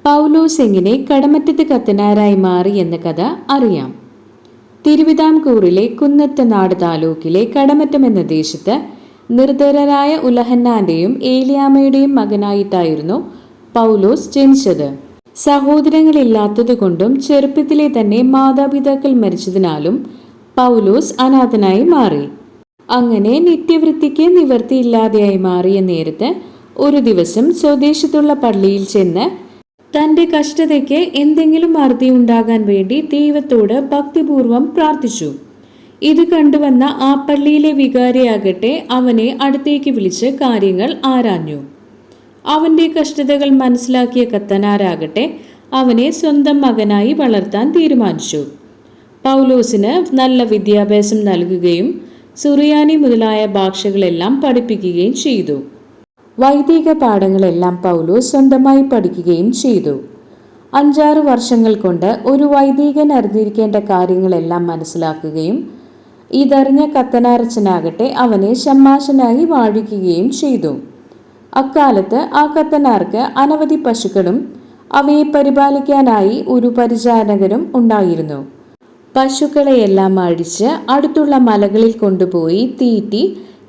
പൗലോസ് എങ്ങനെ കടമറ്റത്ത് കത്തനാരായി മാറി എന്ന കഥ അറിയാം. തിരുവിതാംകൂറിലെ കുന്നത്തനാട് താലൂക്കിലെ കടമറ്റം എന്ന ദേശത്ത് നിർധരരായ ഉലഹന്നാന്റെയും ഏലിയാമ്മയുടെയും മകനായിട്ടായിരുന്നു പൗലോസ് ജനിച്ചത്. സഹോദരങ്ങളില്ലാത്തതുകൊണ്ടും ചെറുപ്പത്തിലെ തന്നെ മാതാപിതാക്കൾ മരിച്ചതിനാലും പൗലോസ് അനാഥനായി മാറി. അങ്ങനെ നിത്യവൃത്തിക്ക് നിവർത്തിയില്ലാതെയായി മാറിയ നേരത്ത് ഒരു ദിവസം സ്വദേശത്തുള്ള പള്ളിയിൽ ചെന്ന് തന്റെ കഷ്ടതയ്ക്ക് എന്തെങ്കിലും അറുതി ഉണ്ടാകാൻ വേണ്ടി ദൈവത്തോട് ഭക്തിപൂർവം പ്രാർത്ഥിച്ചു. ഇത് കണ്ടുവന്ന ആ പള്ളിയിലെ വികാരിയാകട്ടെ അവനെ അടുത്തേക്ക് വിളിച്ച് കാര്യങ്ങൾ ആരാഞ്ഞു. അവന്റെ കഷ്ടതകൾ മനസ്സിലാക്കിയ കത്തനാരാകട്ടെ അവനെ സ്വന്തം മകനായി വളർത്താൻ തീരുമാനിച്ചു. പൗലോസിന് നല്ല വിദ്യാഭ്യാസം നൽകുകയും സുറിയാനി മുതലായ ഭാഷകളെല്ലാം പഠിപ്പിക്കുകയും ചെയ്തു. വൈദിക പാഠങ്ങളെല്ലാം പൗലോസ് സ്വന്തമായി പഠിക്കുകയും ചെയ്തു. 5-6 വർഷങ്ങൾ കൊണ്ട് ഒരു വൈദികൻ അറിഞ്ഞിരിക്കേണ്ട കാര്യങ്ങളെല്ലാം മനസ്സിലാക്കുകയും ഇതറിഞ്ഞ കത്തനാരച്ചനാകട്ടെ അവനെ ഷമ്മാശനായി വാഴിക്കുകയും ചെയ്തു. അക്കാലത്ത് ആ കത്തനാർക്ക് അനവധി പശുക്കളും അവയെ പരിപാലിക്കാനായി ഒരു പരിചാരകരും ഉണ്ടായിരുന്നു. പശുക്കളെയെല്ലാം അഴിച്ച് അടുത്തുള്ള മലകളിൽ കൊണ്ടുപോയി തീറ്റി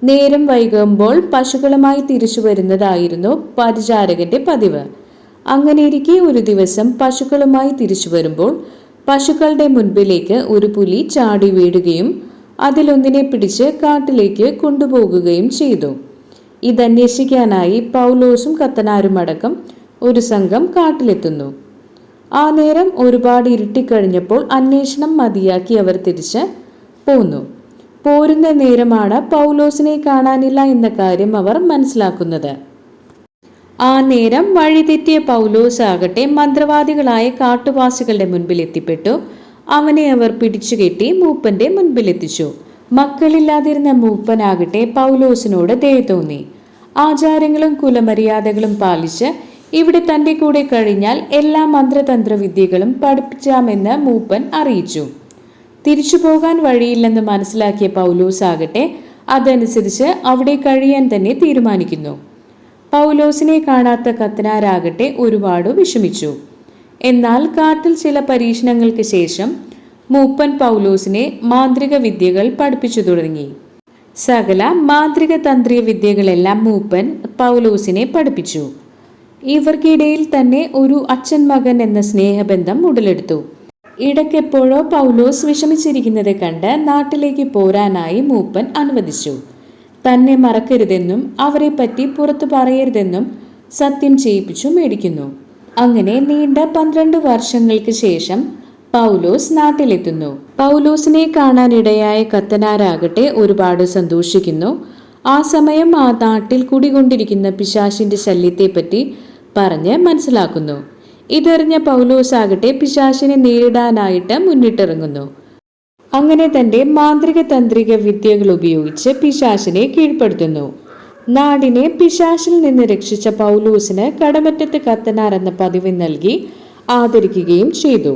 നേരം വൈകുമ്പോൾ പശുക്കളുമായി തിരിച്ചു വരുന്നതായിരുന്നു പരിചാരകന്റെ പതിവ്. അങ്ങനെയിരിക്കെ ഒരു ദിവസം പശുക്കളുമായി തിരിച്ചു വരുമ്പോൾ പശുക്കളുടെ മുൻപിലേക്ക് ഒരു പുലി ചാടി വീഴുകയും അതിലൊന്നിനെ പിടിച്ച് കാട്ടിലേക്ക് കൊണ്ടുപോകുകയും ചെയ്തു. ഇതന്വേഷിക്കാനായി പൗലോസും കത്തനാരുമടക്കം ഒരു സംഘം കാട്ടിലെത്തുന്നു. ആ നേരം ഒരുപാട് ഇരുട്ടിക്കഴിഞ്ഞപ്പോൾ അന്വേഷണം മതിയാക്കി അവർ തിരിച്ച് പോന്നു. പോരുന്ന നേരമാണ് പൗലോസിനെ കാണാനില്ല എന്ന കാര്യം അവർ മനസ്സിലാക്കുന്നത്. ആ നേരം വഴിതെറ്റിയ പൗലോസ് ആകട്ടെ മന്ത്രവാദികളായ കാട്ടുവാസികളുടെ മുൻപിൽ എത്തിപ്പെട്ടു. അവനെ അവർ പിടിച്ചുകെട്ടി മൂപ്പന്റെ മുൻപിലെത്തിച്ചു. മക്കളില്ലാതിരുന്ന മൂപ്പനാകട്ടെ പൗലോസിനോട് ദയ തോന്നി. ആചാരങ്ങളും കുലമര്യാദകളും പാലിച്ച് ഇവിടെ തന്റെ കൂടെ കഴിഞ്ഞാൽ എല്ലാ മന്ത്രതന്ത്ര വിദ്യകളും പഠിപ്പിച്ചാമെന്ന് മൂപ്പൻ അറിയിച്ചു. തിരിച്ചു പോകാൻ വഴിയില്ലെന്ന് മനസ്സിലാക്കിയ പൗലോസ് ആകട്ടെ അതനുസരിച്ച് അവിടെ കഴിയാൻ തന്നെ തീരുമാനിക്കുന്നു. പൗലോസിനെ കാണാത്ത കത്തനാരാകട്ടെ ഒരുപാട് വിഷമിച്ചു. എന്നാൽ കാട്ടിൽ ചില പരീക്ഷണങ്ങൾക്ക് ശേഷം മൂപ്പൻ പൗലോസിനെ മാന്ത്രിക വിദ്യകൾ പഠിപ്പിച്ചു തുടങ്ങി. സകല മാന്ത്രിക തന്ത്രീയ വിദ്യകളെല്ലാം മൂപ്പൻ പൗലോസിനെ പഠിപ്പിച്ചു. ഇവർക്കിടയിൽ തന്നെ ഒരു അച്ഛൻ മകൻ എന്ന സ്നേഹബന്ധം ഉടലെടുത്തു. ഇടയ്ക്കെപ്പോഴോ പൗലോസ് വിഷമിച്ചിരിക്കുന്നത് കണ്ട് നാട്ടിലേക്ക് പോരാനായി മൂപ്പൻ അനുവദിച്ചു. തന്നെ മറക്കരുതെന്നും അവരെ പറ്റി പുറത്തു പറയരുതെന്നും സത്യം ചെയ്യിപ്പിച്ചു മേടിക്കുന്നു. അങ്ങനെ നീണ്ട 12 വർഷങ്ങൾക്ക് ശേഷം പൗലോസ് നാട്ടിലെത്തുന്നു. പൗലോസിനെ കാണാനിടയായ കത്തനാരാകട്ടെ ഒരുപാട് സന്തോഷിക്കുന്നു. ആ സമയം ആ നാട്ടിൽ കുടികൊണ്ടിരിക്കുന്ന പിശാചിന്റെ ശല്യത്തെപ്പറ്റി പറഞ്ഞ് മനസ്സിലാക്കുന്നു. ഇതറിഞ്ഞ പൗലോസ് ആകട്ടെ പിശാചിനെ നേരിടാനായിട്ട് മുന്നിട്ടിറങ്ങുന്നു. അങ്ങനെ തന്റെ മാന്ത്രിക തന്ത്രിക വിദ്യകൾ ഉപയോഗിച്ച് പിശാചിനെ കീഴ്പ്പെടുത്തുന്നു. നാടിനെ പിശാചിൽ നിന്ന് രക്ഷിച്ച പൗലോസിന് കടമറ്റത്ത് കത്തനാർ എന്ന പദവി നൽകി ആദരിക്കുകയും ചെയ്തു.